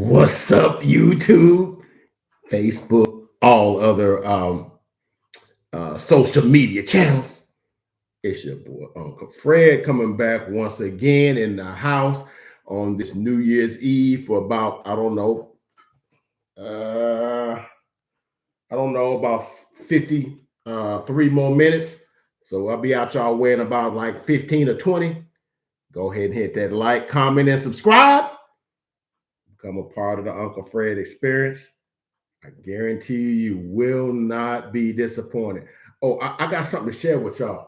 What's up, YouTube, Facebook, all other social media channels? It's your boy Uncle Fred coming back once again in the house on this New Year's Eve for about uh, about 53 more minutes. So I'll be out y'all way in about like 15 or 20. Go ahead and hit that like, comment, and subscribe. Become a part of the Uncle Fred experience. I guarantee you will not be disappointed. Oh, I got something to share with y'all.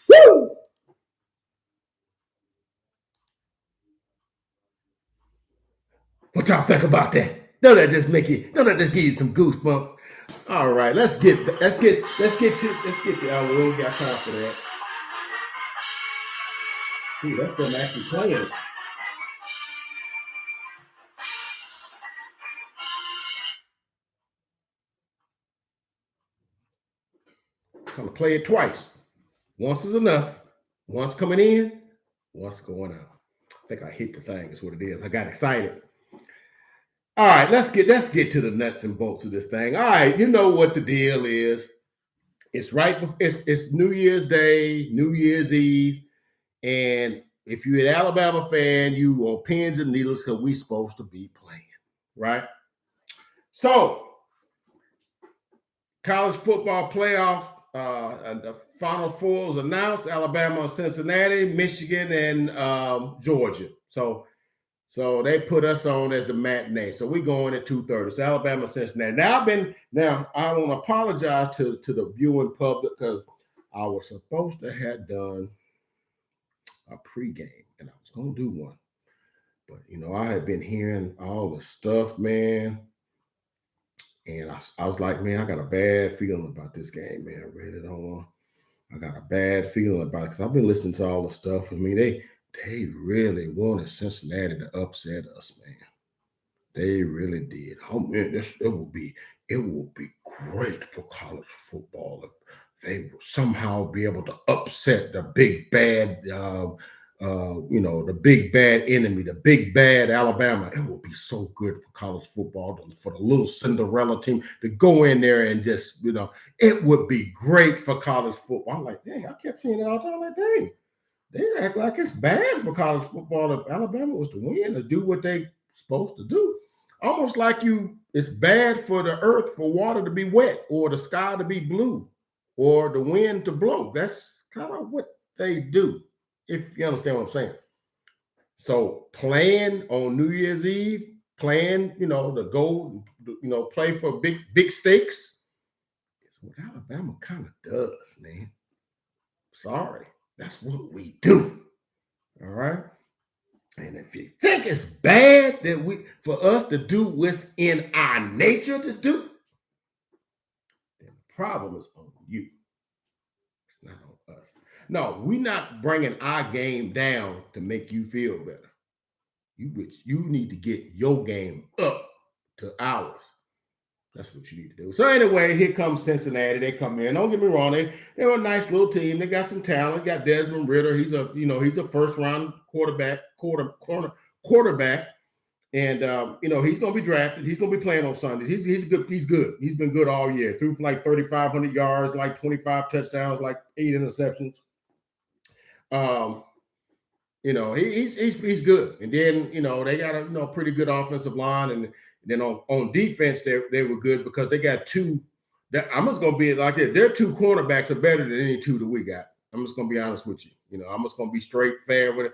Woo! What y'all think about that? Don't that just give you some goosebumps? All right, let's get to we don't got time for that. Ooh, that's them actually playing it. I'm gonna play it twice. Once is enough. Once coming in, once going out. I think I hit the thing, is what it is. I got excited. All right, let's get to the nuts and bolts of this thing. All right, you know what the deal is. It's right before it's New Year's Day, New Year's Eve, and if you're an Alabama fan, you on pins and needles because we supposed to be playing, right? So, college football playoff, the Final Four was announced: Alabama, Cincinnati, Michigan, and Georgia. So they put us on as the matinee. So we're going at 2:30. It's Alabama, Cincinnati. Now I want to apologize to the viewing public because I was supposed to have done a pregame, and I was gonna do one. But I had been hearing all the stuff, man. And I was like, man, I got a bad feeling about this game, man. I read it on. I got a bad feeling about it because I've been listening to all the stuff. I mean, they really wanted Cincinnati to upset us, man. They really did. Oh man, it will be great for college football if they will somehow be able to upset the big bad, the big bad enemy, the big bad Alabama. It will be so good for college football, for the little Cinderella team to go in there and just, it would be great for college football. I'm like, dang, I kept seeing it all the time. Like, dang, they act like it's bad for college football if Alabama was to win to do what they supposed to do. Almost like it's bad for the earth for water to be wet or the sky to be blue or the wind to blow. That's kind of what they do, if you understand what I'm saying. So playing on New Year's Eve, playing, the goal, play for big stakes. It's what Alabama kind of does, man. Sorry, that's what we do. All right. And if you think it's bad for us to do what's in our nature to do, then the problem is on you. It's not on us. No, we're not bringing our game down to make you feel better. You need to get your game up to ours. That's what you need to do. So anyway, here comes Cincinnati. They come in. Don't get me wrong. They're a nice little team. They got some talent. Got Desmond Ridder. He's a first round quarterback. And he's going to be drafted. He's going to be playing on Sundays. He's good. He's good. He's been good all year. Threw for like 3,500 yards, like 25 touchdowns, like 8 interceptions. he's good. And then they got a pretty good offensive line, and then on defense they were good because they got two. I'm just gonna be like this. Their two cornerbacks are better than any two that we got. I'm just gonna be honest with you. I'm just gonna be straight fair with it.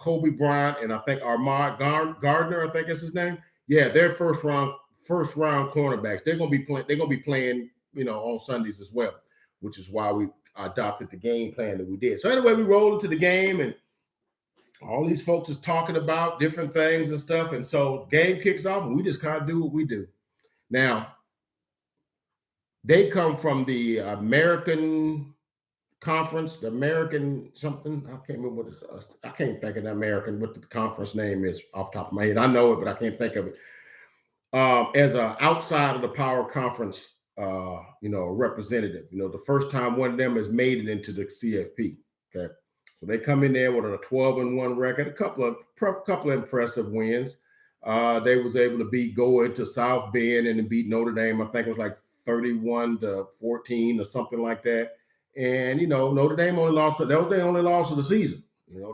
Kobe Bryant and I think Ahmad Gardner, I think is his name. Yeah, they're first round cornerbacks. They're gonna be playing on Sundays as well, which is why we adopted the game plan that we did. So anyway, we rolled into the game, and all these folks is talking about different things and stuff. And so game kicks off, and we just kind of do what we do. Now, they come from the American Conference, the American something. I can't remember I can't think of the American, what the conference name is off the top of my head. I know it, but I can't think of it. As a outside of the power conference, representative. The first time one of them has made it into the CFP. Okay. So they come in there with a 12-1 record, a couple of impressive wins. They was able to go into South Bend and beat Notre Dame. I think it was like 31-14 or something like that. And Notre Dame only lost. That was their only loss of the season.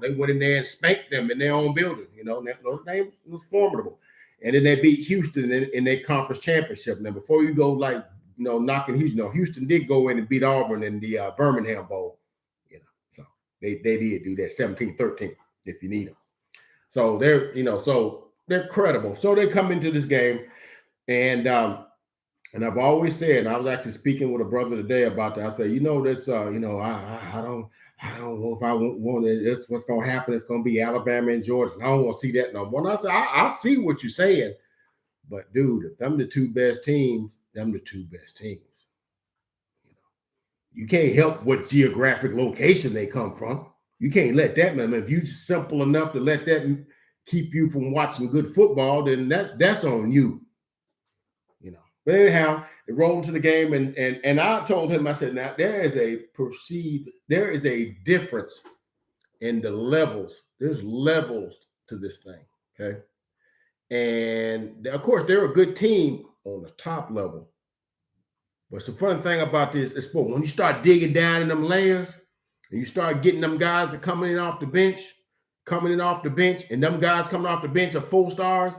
They went in there and spanked them in their own building. Notre Dame was formidable. And then they beat Houston in their conference championship. Now, before you go knocking Houston, Houston did go in and beat Auburn in the Birmingham Bowl. So they did do that 17-13 if you need them. So they're credible. So they come into this game, and I've always said, and I was actually speaking with a brother today about that. I said, this, I don't know if I want it. It's what's going to happen. It's going to be Alabama and Georgia. I don't want to see that no more. And I said, I see what you're saying, but dude, if them the two best teams, them the two best teams. You can't help what geographic location they come from. You can't let that, man. If you're simple enough to let that keep you from watching good football, then that's on you. But anyhow, it rolled into the game, and I told him, I said, now there is a difference in the levels. There's levels to this thing, okay? And of course, they're a good team on the top level. But the fun thing about this sport, when you start digging down in them layers, and you start getting them guys that coming in off the bench, and them guys coming off the bench are 4 stars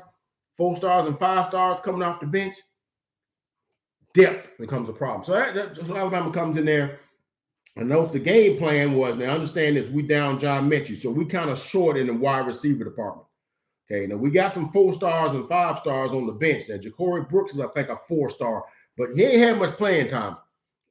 and 5 stars coming off the bench, depth becomes a problem. So Alabama comes in there, and notice the game plan was, now understand this, we down John Mechie, so we kind of short in the wide receiver department. Okay, now we got some 4 stars and 5 stars on the bench. Now Ja'Cory Brooks is, I think, a 4-star, but he ain't had much playing time.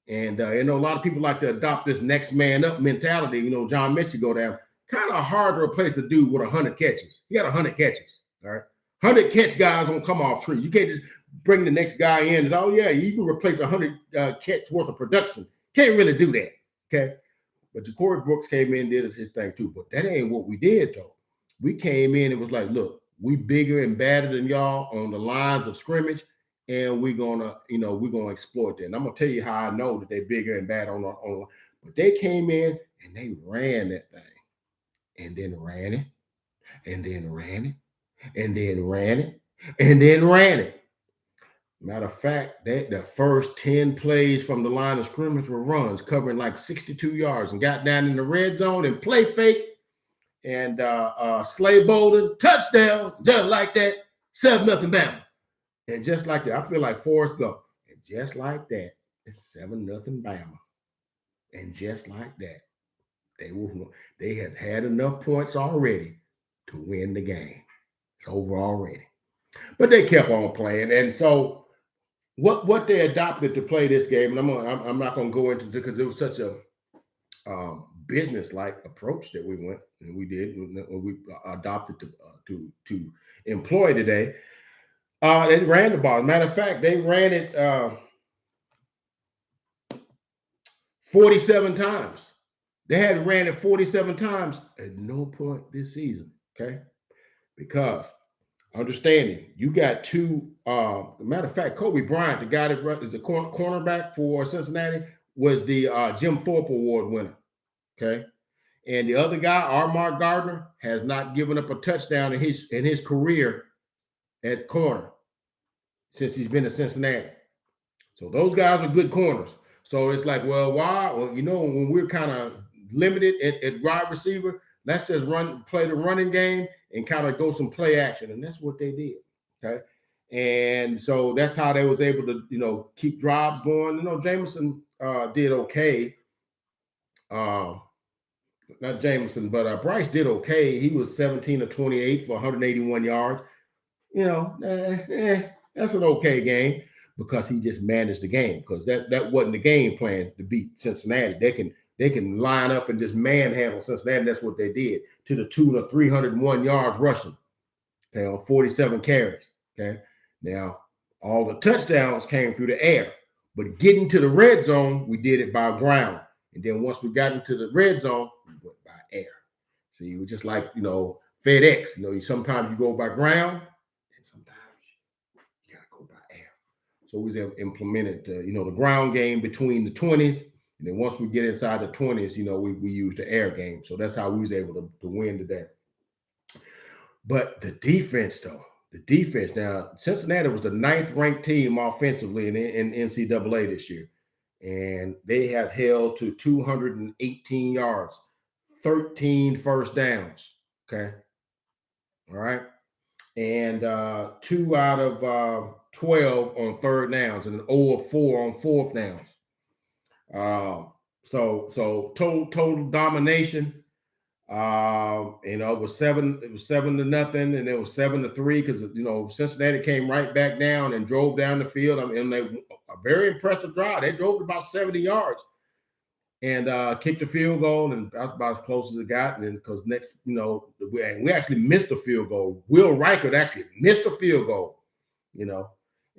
And a lot of people like to adopt this next man up mentality. John Mechie go down. Kind of hard to replace a dude with 100 catches. He got 100 catches, all right? 100 catch guys don't come off trees. You can't just bring the next guy in and, oh, yeah, you can replace 100 catch worth of production. Can't really do that, okay? But Ja'Cory Brooks came in and did his thing too. But that ain't what we did, though. We came in and was like, look, we bigger and badder than y'all on the lines of scrimmage, and we're gonna exploit that. And I'm gonna tell you how I know that they're bigger and badder on. But they came in and they ran that thing, and then ran it, and then ran it, and then ran it, and then ran it. Matter of fact, the first 10 plays from the line of scrimmage were runs covering like 62 yards, and got down in the red zone and play fake. And Slay Bolden, touchdown, just like that, 7-0 Bama. And just like that, I feel like Forrest Gump. And just like that, it's 7-0 Bama. And just like that, they have had enough points already to win the game. It's over already. But they kept on playing. And so what they adopted to play this game, and I'm not going to go into it because it was such a business-like approach that we went and we did when we adopted to employ today. They ran the ball. As a matter of fact, they ran it 47 times. They had ran it 47 times at no point this season, okay? Because understanding, you got two. Matter of fact, Kobe Bryant, the guy that is the cornerback for Cincinnati, was the Jim Thorpe Award winner. Okay, and the other guy, Ahmad Gardner, has not given up a touchdown in his career at corner since he's been to Cincinnati. So those guys are good corners. So it's like, well, why? Well, when we're kind of limited at wide receiver, let's just play the running game and kind of go some play action. And that's what they did. Okay. And so that's how they was able to, keep drives going. Jameson did okay. Not Jameson, but Bryce did okay. He was 17 of 28 for 181 yards. That's an okay game because he just managed the game, because that wasn't the game plan to beat Cincinnati. They can line up and just manhandle Cincinnati. That's what they did, to the tune of 301 yards rushing, okay, on 47 carries. Okay. Now, all the touchdowns came through the air, but getting to the red zone, we did it by ground. And then once we got into the red zone, we went by air. See, it was just like, FedEx. Sometimes you go by ground, and sometimes you got to go by air. So we implemented, the ground game between the 20s. And then once we get inside the 20s, we use the air game. So that's how we was able to win today. But the defense, though, now, Cincinnati was the 9th ranked team offensively in NCAA this year. And they had held to 218 yards, 13 first downs. Okay. All right. And 2 out of 12 on third downs, and an 0 of 4 on fourth downs. So total domination. It was 7-0, and it was 7-3 because Cincinnati came right back down and drove down the field. And they a very impressive drive. They drove about 70 yards and kicked a field goal, and that's about as close as it got. And because next, we actually missed a field goal. Will Reichert actually missed a field goal, and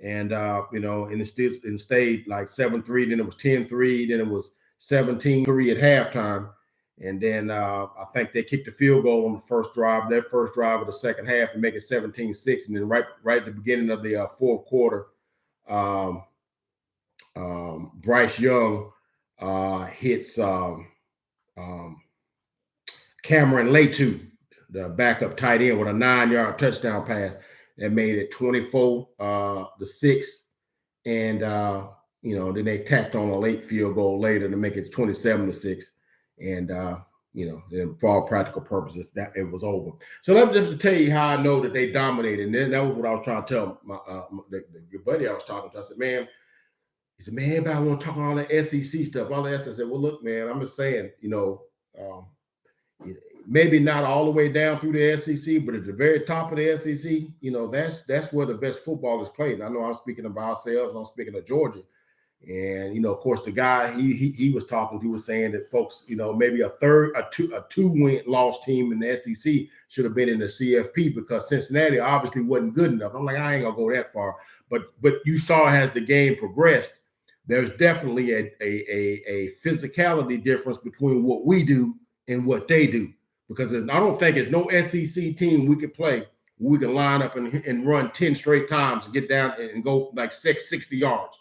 it stayed like 7-3. Then it was 10-3. Then it was 17-3 at halftime. And then I think they kicked the field goal on the first drive, their first drive of the second half, to make it 17-6. And then right at the beginning of the fourth quarter, Bryce Young hits Cameron Latu, the backup tight end, with a 9-yard touchdown pass that made it 24-6. And then they tacked on a late field goal later to make it 27-6. And then for all practical purposes, that it was over. So let me just tell you how I know that they dominated. And then that was what I was trying to tell the buddy I was talking to. I said, man, everybody want to talk all the SEC stuff. All the SEC. I said, well, look, man, I'm just saying, maybe not all the way down through the SEC, but at the very top of the SEC, that's where the best football is played. And I know I'm speaking of ourselves. I'm speaking of Georgia. And, of course, the guy he was talking to was saying that folks, maybe a two-win loss team in the SEC should have been in the CFP because Cincinnati obviously wasn't good enough. I'm like, I ain't going to go that far. But you saw as the game progressed, there's definitely a physicality difference between what we do and what they do. Because I don't think there's no SEC team we could play where we can line up and run 10 straight times and get down and go like 60 yards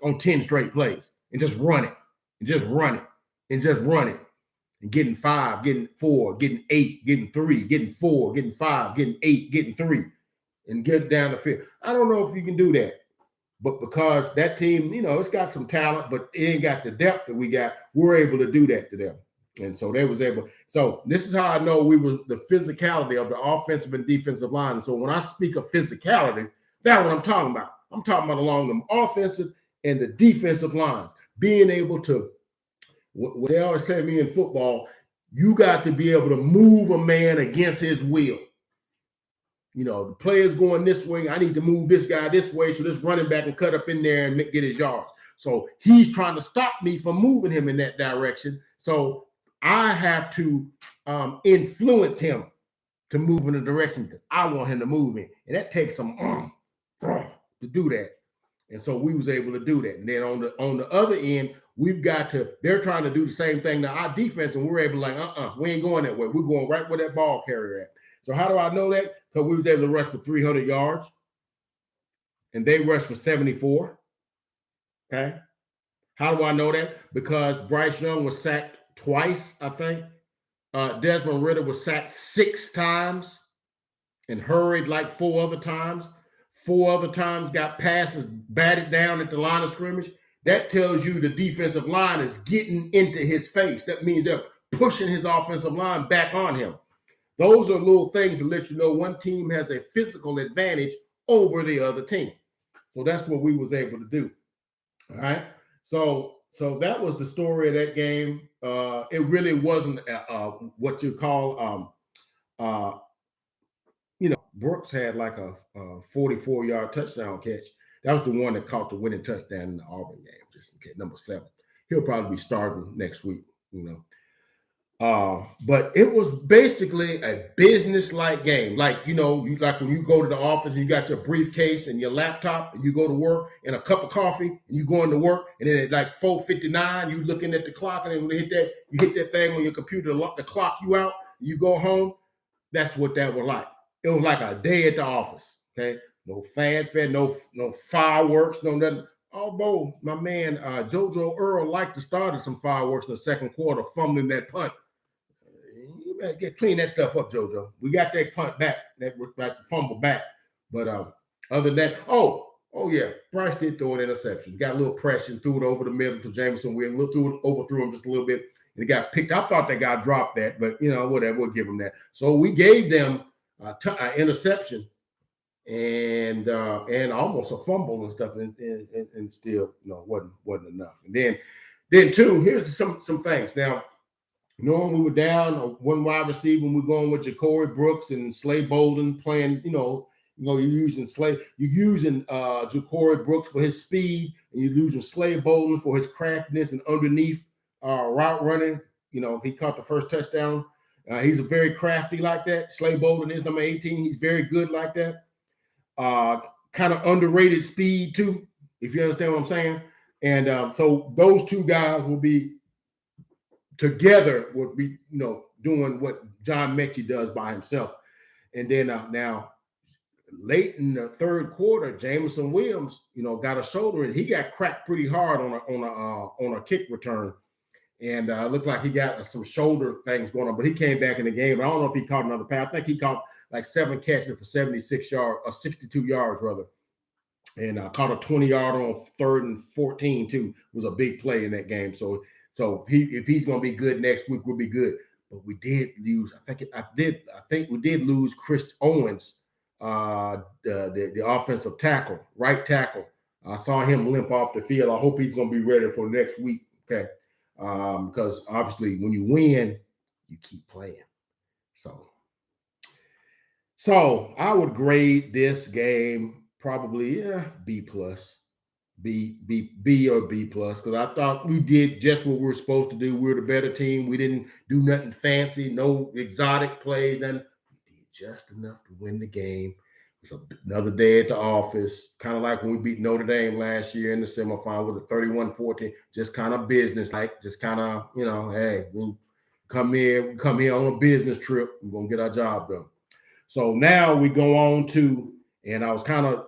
on 10 straight plays and just run it and just run it and just run it and getting 5, getting 4, getting 8, getting 3, getting 4, getting 5, getting 8, getting 3, and get down the field. I don't know if you can do that, but because that team, it's got some talent, but it ain't got the depth that we got, we're able to do that to them. And so they was able. So this is how I know we were the physicality of the offensive and defensive line. And so when I speak of physicality, that's what I'm talking about. I'm talking about along the offensive and the defensive lines, being able to, what they always say to me in football, you got to be able to move a man against his will. The player's going this way. I need to move this guy this way so this running back can cut up in there and get his yards. So he's trying to stop me from moving him in that direction. So I have to influence him to move in the direction that I want him to move in. And that takes some to do that. And so we was able to do that. And then on the other end, they're trying to do the same thing to our defense, and we're able to we ain't going that way. We're going right where that ball carrier at. So how do I know that? Because we was able to rush for 300 yards, and they rushed for 74. Okay. How do I know that? Because Bryce Young was sacked twice, I think. Desmond Ridder was sacked 6 times and hurried like 4 other times. 4 other times got passes batted down at the line of scrimmage. That tells you the defensive line is getting into his face. That means they're pushing his offensive line back on him. Those are little things to let you know one team has a physical advantage over the other team. So that's what we was able to do. All right. So that was the story of that game. It really wasn't what you call Brooks had like a 44-yard touchdown catch. That was the one that caught the winning touchdown in the Auburn game, just in case, number 7. He'll probably be starting next week, But it was basically a business-like game. Like, like when you go to the office and you got your briefcase and your laptop and you go to work and a cup of coffee and you go into work, and then at like 4:59, you looking at the clock, and then when you hit that thing on your computer to clock you out, you go home. That's what that was like. It was like a day at the office. Okay, no fanfare, no fireworks, no nothing. Although my man JoJo Earl liked to start some fireworks in the second quarter, fumbling that punt. You better clean that stuff up, JoJo. We got that punt back, that fumble back. But other than that, oh yeah, Bryce did throw an interception. Got a little pressure, threw it over the middle to Jameson Williams, overthrew him just a little bit, and it got picked. I thought that guy dropped that, but whatever, we'll give him that. So we gave them an interception and almost a fumble and stuff, and still wasn't enough. And then too, here's some things. Now, knowing we were down one wide receiver, we're going with Ja'Cory Brooks and Slay Bolden playing. You're using Ja'Cory Brooks for his speed, and you're using Slay Bolden for his craftiness and underneath route running. He caught the first touchdown. He's a very crafty like that. Slay Bolden is number 18. He's very good like that. Kind of underrated speed too, if you understand what I'm saying. And so those two guys will be together, would be doing what John Mechie does by himself. And then now late in the third quarter, Jameson Williams got a shoulder, and he got cracked pretty hard on a kick return, and looked like he got some shoulder things going on. But he came back in the game. I don't know if he caught another pass. I think he caught like 7 catches for 76 yards, or 62 yards rather, and caught a 20-yard on 3rd and 14 too. It was a big play in that game. So if he's going to be good next week, we'll be good. But we did lose. I think we did lose Chris Owens, the offensive tackle, right tackle. I saw him limp off the field. I hope he's going to be ready for next week. Okay, because obviously when you win, you keep playing. So I would grade this game probably B plus. B or B plus, because I thought we did just what we were supposed to do. We were the better team. We didn't do nothing fancy, no exotic plays, and we did just enough to win the game. It was another day at the office, kind of like when we beat Notre Dame last year in the semifinal with a 31-14, just kind of business, like just kind of, hey, we come here on a business trip. We're going to get our job done. So now we go on to, and I was kind of,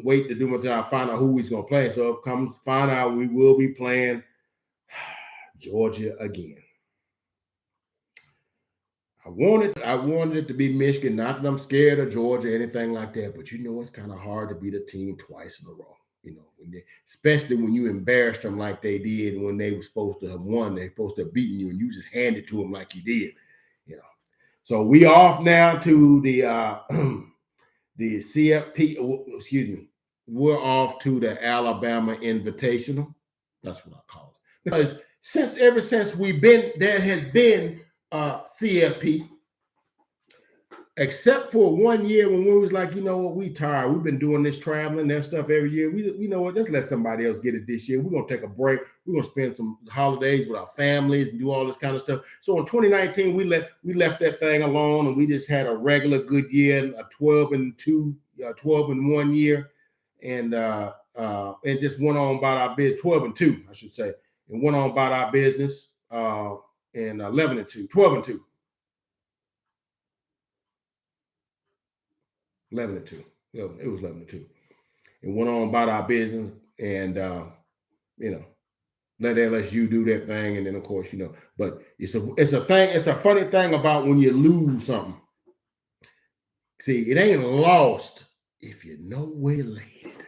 wait to do until I find out who he's going to play. So come find out, we will be playing Georgia again. I wanted it to be Michigan. Not that I'm scared of Georgia or anything like that, but it's kind of hard to beat a team twice in a row. Especially when you embarrassed them like they did when they were supposed to have won. They're supposed to have beaten you, and you just handed to them like you did. So we off now to the CFP. Excuse me. We're off to the Alabama Invitational. That's what I call it. Because ever since there has been CFP, except for 1 year when we was like, we tired. We've been doing this traveling, that stuff every year. Let's let somebody else get it this year. We're going to take a break. We're going to spend some holidays with our families and do all this kind of stuff. So in 2019, we left that thing alone, and we just had a regular good year, a 12-2, 12-1 year, and just went on about our business. 12-2, I should say, and went on about our business. And 11-2, 12-2. 11-2. Yeah, it was 11-2. And went on about our business, and let LSU do that thing, and then of course But it's a funny thing about when you lose something. See, it ain't lost if you know where it laid.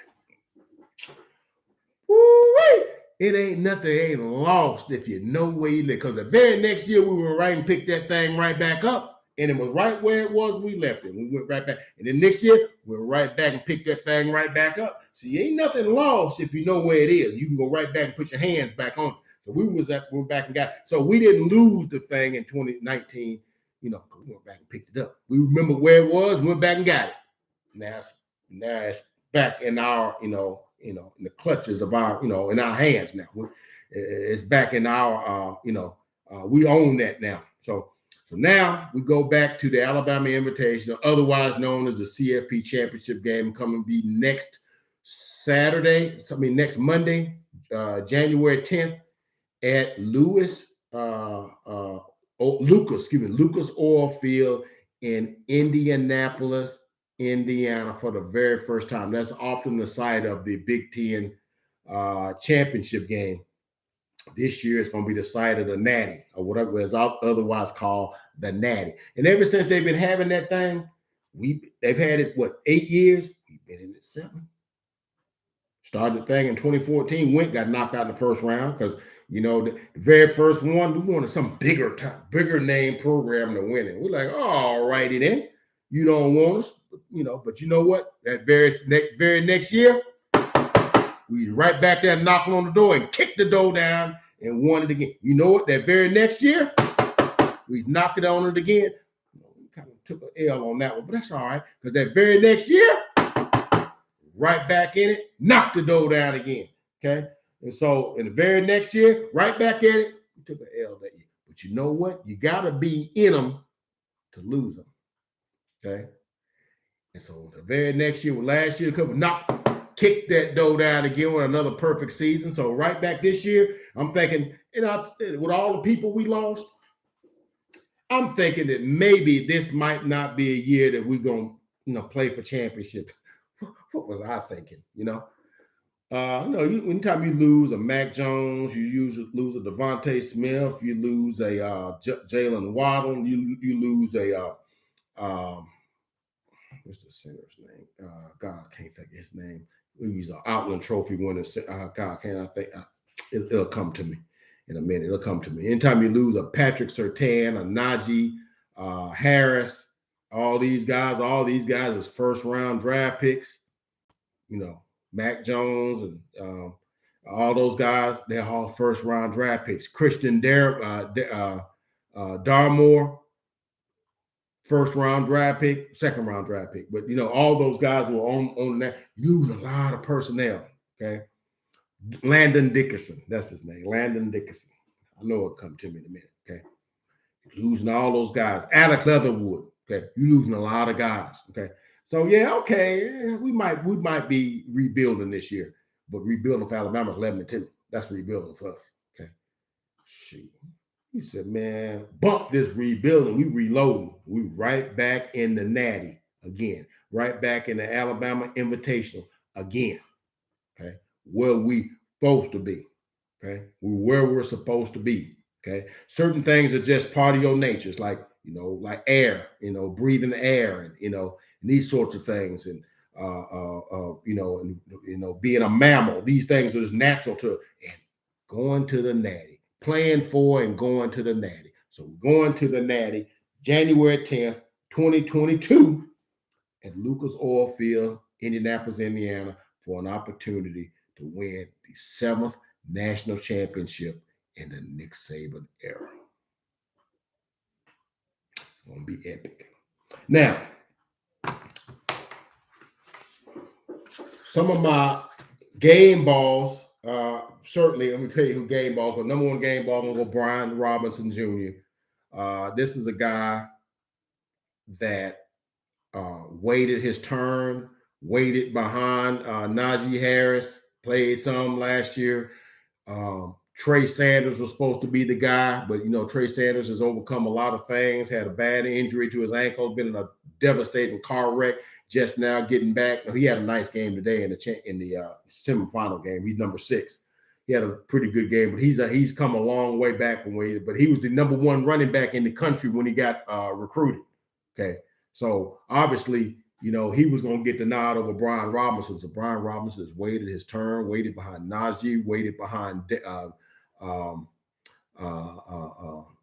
Woo-wee! It ain't nothing, ain't lost if you know where you live. Because the very next year we went right and picked that thing right back up, and it was right where it was when we left it. We went right back. And then next year, we're right back and picked that thing right back up. See, ain't nothing lost if you know where it is. You can go right back and put your hands back on it. So we went back and got it. So we didn't lose the thing in 2019, we went back and picked it up. We remember where it was, went back and got it. Now it's back in our, in the clutches of our, in our hands now. It's back in our, we own that now. So now we go back to the Alabama Invitational, otherwise known as the CFP Championship game, coming to be next Monday, January 10th at Lucas Oil Field in Indianapolis, Indiana, for the very first time. That's often the site of the Big Ten championship game. This year it's going to be the site of the Natty, or whatever is otherwise called the Natty. And ever since they've been having that thing, they've had it 8 years? We've been in it 7. Started the thing in 2014. Got knocked out in the first round because the very first one, we wanted some bigger name program to win it. We're like, oh, all righty then. You don't want us, but you know what? That very next year, we right back there knocking on the door and kicked the door down and won it again. You know what? That very next year, we knocked it on it again. We kind of took an L on that one, but that's all right. Because that very next year, right back in it, knocked the door down again. Okay? And so in the very next year, right back at it, we took an L that year. But you know what? You got to be in them to lose them. Okay? And so the very next year, last year, kicked that door down again with another perfect season. So right back this year, I'm thinking, with all the people we lost, I'm thinking that maybe this might not be a year that we're going to, play for championship. What was I thinking? Anytime you lose a Mac Jones, you lose a Devontae Smith, you lose a Jalen Waddle, you lose a what's the center's name? God, I can't think of his name. He's an Outland Trophy winner. God, can't I think? It'll come to me in a minute. It'll come to me. Anytime you lose a Patrick Surtain, a Najee Harris, all these guys is first round draft picks. Mac Jones and all those guys, they're all first round draft picks. Christian Darmore, first round draft pick, second round draft pick. But all those guys were on that. You lose a lot of personnel. Okay. Landon Dickerson, that's his name. Landon Dickerson. I know it'll come to me in a minute. Okay. You're losing all those guys. Alex Leatherwood. Okay. You're losing a lot of guys. Okay. So we might be rebuilding this year, but rebuilding for Alabama is 11-2. That's rebuilding for us. Okay. Shoot. He said, man, bump this rebuilding. We reloading. We right back in the Natty again. Right back in the Alabama Invitational again. Okay. Where we supposed to be. Okay. Where we're supposed to be. Okay. Certain things are just part of your nature. It's like, like air, breathing air and, these sorts of things. And, being a mammal, these things are just natural to, and going to the Natty. Playing for and going to the Natty. So we're going to the Natty January 10th, 2022 at Lucas Oil Field, Indianapolis, Indiana, for an opportunity to win the 7th national championship in the Nick Saban era. It's going to be epic. Now, some of my game balls, certainly, let me tell you who game ball. The number one game ball, I'm going to go Brian Robinson Jr. This is a guy that waited his turn, waited behind Najee Harris, played some last year. Trey Sanders was supposed to be the guy, but, Trey Sanders has overcome a lot of things, had a bad injury to his ankle, been in a devastating car wreck, just now getting back. He had a nice game today in the semifinal game. He's number 6. He had a pretty good game, but he's come a long way back from where but he was the number 1 running back in the country when he got recruited. Okay. So obviously, he was going to get the nod over Brian Robinson. So Brian Robinson has waited his turn, waited behind Najee, waited behind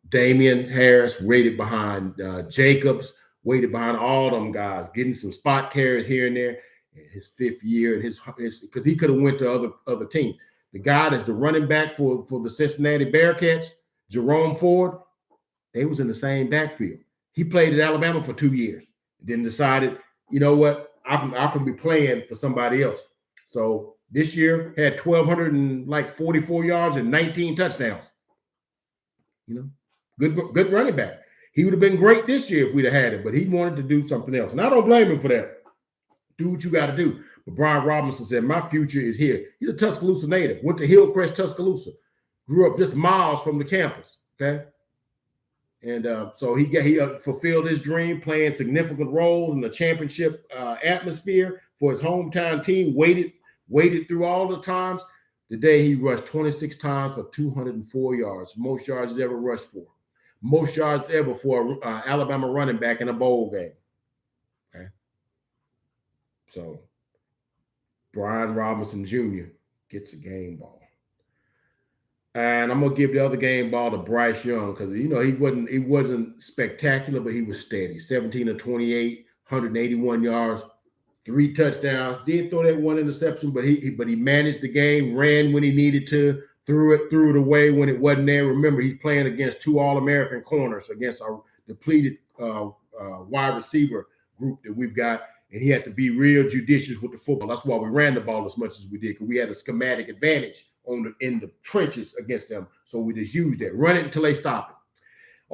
Damian Harris, waited behind Jacobs, waited behind all them guys, getting some spot carries here and there. In his 5th year, and his because he could have went to other teams. The guy that's the running back for the Cincinnati Bearcats, Jerome Ford, they was in the same backfield. He played at Alabama for 2 years, then decided, you know what, I can be playing for somebody else. So this year had 1,244 yards and 19 touchdowns. Good running back. He would have been great this year if we'd have had it, but he wanted to do something else. And I don't blame him for that. Do what you got to do. But Brian Robinson said, my future is here. He's a Tuscaloosa native, went to Hillcrest, Tuscaloosa, grew up just miles from the campus, okay? And so he fulfilled his dream, playing significant roles in the championship atmosphere for his hometown team, waited through all the times. Today, he rushed 26 times for 204 yards, most yards he's ever rushed for. Most yards ever for Alabama running back in a bowl game. Okay. So Brian Robinson Jr. gets a game ball. And I'm gonna give the other game ball to Bryce Young because he wasn't spectacular, but he was steady. 17 of 28, 181 yards, 3 touchdowns. Did throw that 1 interception, but he managed the game, ran when he needed to, threw it away when it wasn't there. Remember, he's playing against 2 All-American corners against our depleted wide receiver group that we've got, and he had to be real judicious with the football. That's why we ran the ball as much as we did, because we had a schematic advantage in the trenches against them. So we just used that. Run it until they stop it.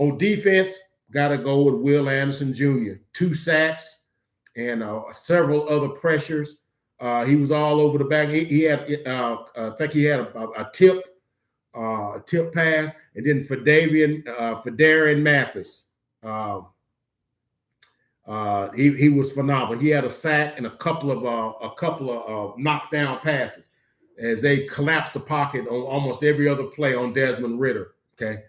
On defense, got to go with Will Anderson Jr. 2 sacks and several other pressures. He was all over the back. He had, I think he had a tip pass, and then for Darian Mathis. He was phenomenal. He had a sack and a couple of knockdown passes as they collapsed the pocket on almost every other play on Desmond Ridder. Okay,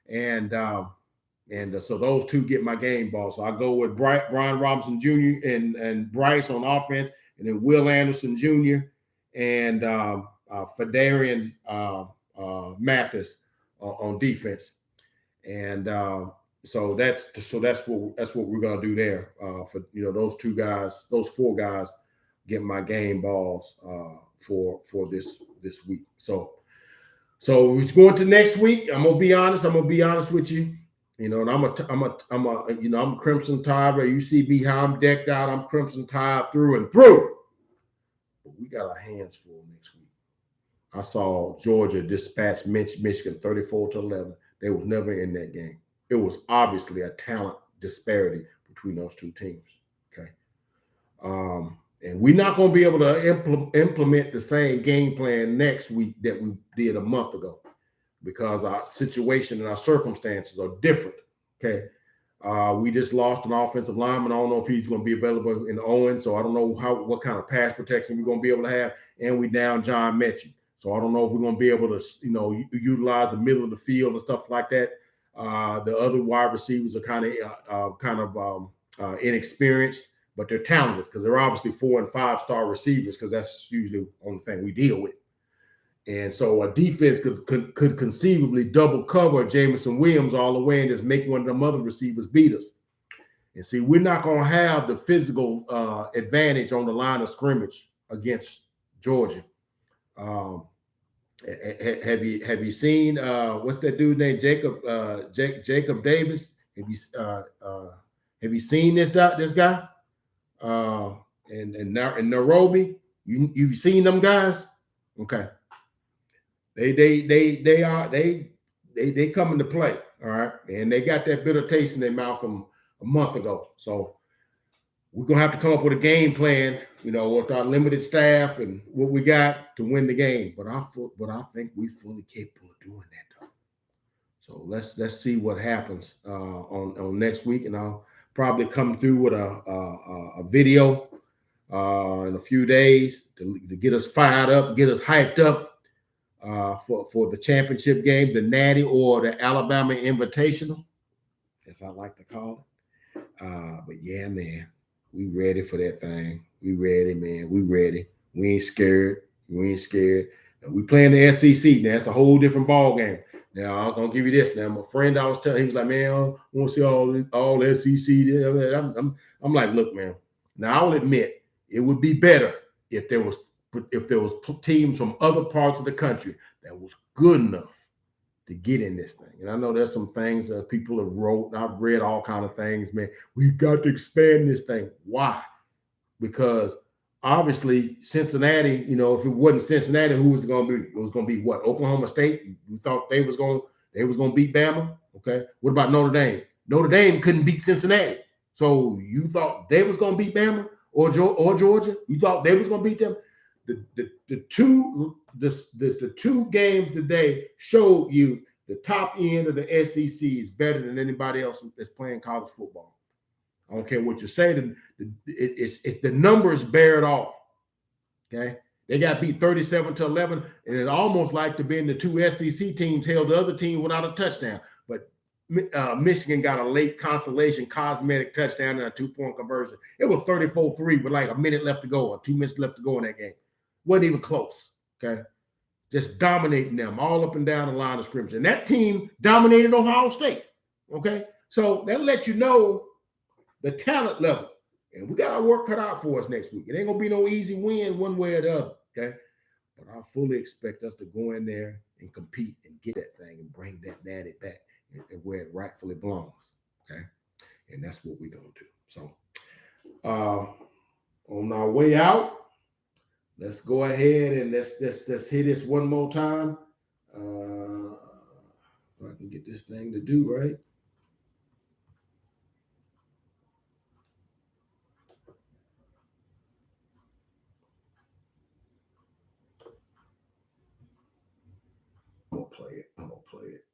and so those 2 get my game ball. So I go with Brian Robinson Jr. and Bryce on offense, and then Will Anderson Jr. and Fedarian Mathis on defense. And so that's what we're gonna do there. For those 2 guys, those 4 guys get my game balls for this week. So we're going to next week. I'm gonna be honest with you. And I'm Crimson Tide. You see me how I'm decked out. I'm Crimson Tide through and through. But we got our hands full next week. I saw Georgia dispatch Michigan 34-11. They was never in that game. It was obviously a talent disparity between those 2 teams. Okay. And we're not going to be able to implement the same game plan next week that we did a month ago, because our situation and our circumstances are different. Okay. We just lost an offensive lineman. I don't know if he's going to be available in Owen, so I don't know what kind of pass protection we're going to be able to have. And we down John Mechie, so I don't know if we're going to be able to, utilize the middle of the field and stuff like that. The other wide receivers are kind of inexperienced, but they're talented because they're obviously 4- and 5-star receivers, because that's usually the only thing we deal with. And so a defense could conceivably double cover Jameson Williams all the way and just make one of them other receivers beat us. And see, we're not going to have the physical advantage on the line of scrimmage against Georgia. Have you seen what's that dude named Jacob Davis? Have you seen this guy? In Nairobi, you've seen them guys? Okay. They come into play, all right, and they got that bitter taste in their mouth from a month ago. So we're gonna have to come up with a game plan, with our limited staff and what we got to win the game. But I think we're fully capable of doing that, though. So let's see what happens on next week, and I'll probably come through with a video in a few days to get us fired up, get us hyped up. For the championship game, the Natty or the Alabama Invitational, as I like to call it. But yeah, man, We ready for that thing. We ready, man. We ready. We ain't scared. We ain't scared. Now, we playing the SEC. Now, that's a whole different ball game. Now, I'm gonna give you this. Now, my friend, I was telling, he was like, "Man, I want to see all SEC." I'm like, "Look, man. Now, I'll admit it would be better if there was teams from other parts of the country that was good enough to get in this thing." And I know there's some things that people have wrote. I've read all kind of things, man. We got to expand this thing. Why? Because obviously Cincinnati, if it wasn't Cincinnati, who was it going to be? It was going to be what? Oklahoma State. You thought they was going to beat Bama? Okay. What about Notre Dame? Notre Dame couldn't beat Cincinnati. So you thought they was going to beat Bama or Georgia? You thought they was going to beat them? The two games today showed you the top end of the SEC is better than anybody else that's playing college football. I don't care what you say. It's the numbers bear it all. Okay, they got beat 37-11, and it's almost like to being the two SEC teams held the other team without a touchdown. But Michigan got a late consolation cosmetic touchdown and a 2-point conversion. It was 34-3 with like a minute left to go or 2 minutes left to go in that game. Wasn't even close. Okay, just dominating them all up and down the line of scrimmage, and that team dominated Ohio State. Okay, so that lets you know the talent level. And we got our work cut out for us next week. It ain't going to be no easy win one way or the other, okay? But I fully expect us to go in there and compete and get that thing and bring that daddy back and where it rightfully belongs, okay? And that's what we're going to do. So on our way out, let's go ahead and let's hit this one more time. If I can get this thing to do right. I'm gonna play it.